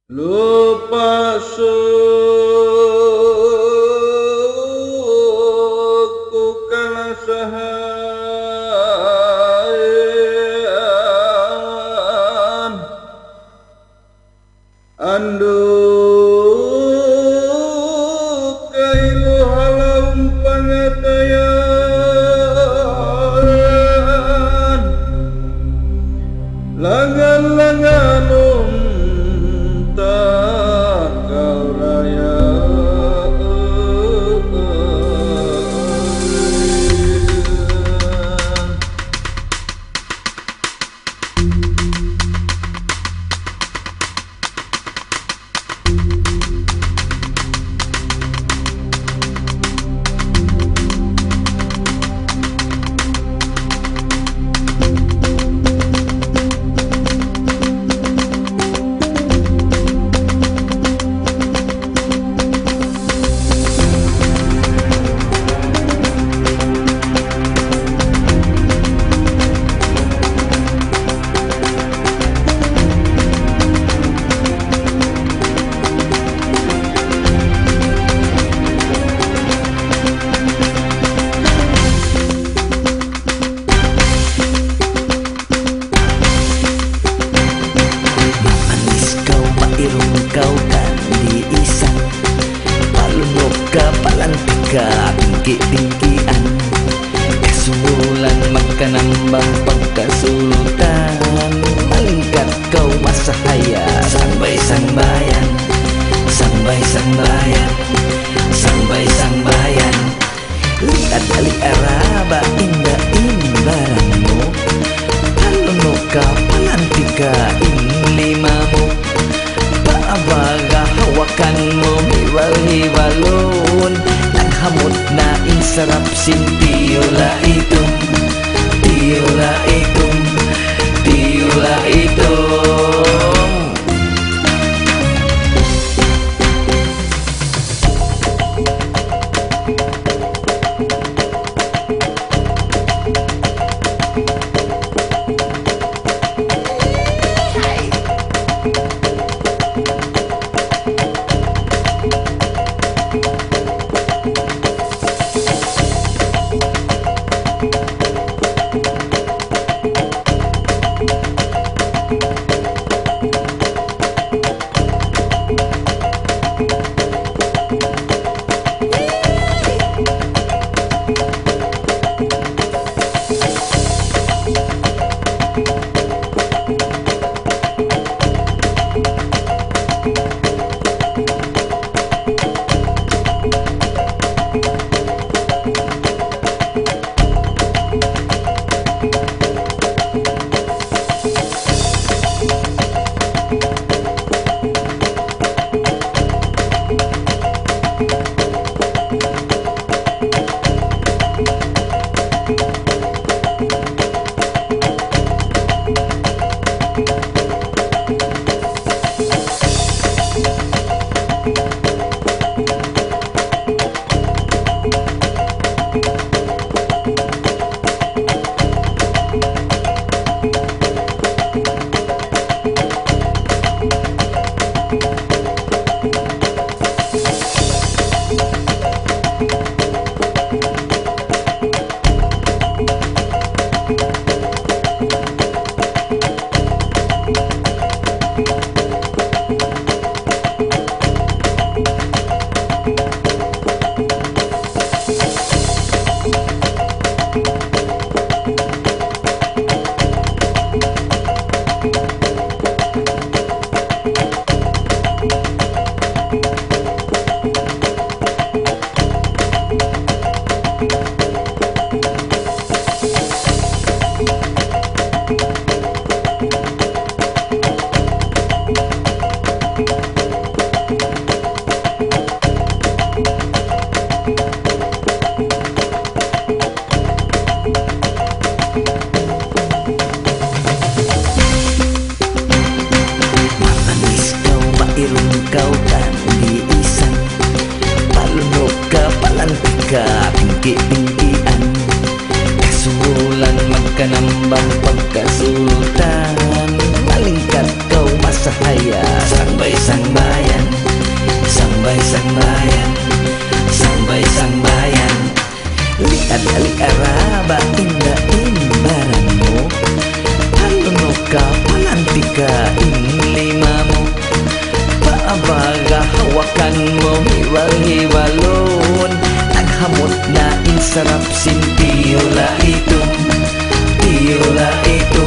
Lupa suku kana sahayaan anduk kailu halam pangatayan langan-langanum takau raya Kau kan diisan palunok kapalan tika bingki-bingkian kasumulan makanambang pagkasulutan malingkat kau masahaya sambay-sambayan sambay-sambayan sambay-sambayan lihat alik araba indah imbaranmu palunok kapalan tika limamu abaga hawakanmu hiwal-hiwalon naghamot na insarap sin tiola itom tiola itom tiola itom. Kau kan diisan palunok kapalan tika bingki-bingkian kasumulan magkanambang pagkasultan malingkat kau mas sahaya. Sangbay-sang bayan, sangbay-sang bayan, sangbay-sang bayan. Liad-alik araba inda imbaran mo, paluno ka palantika lima mo. Paabaga hawakan mo hiwal-hiwalon, naghamot na insarap sin tiola ito, tiola ito.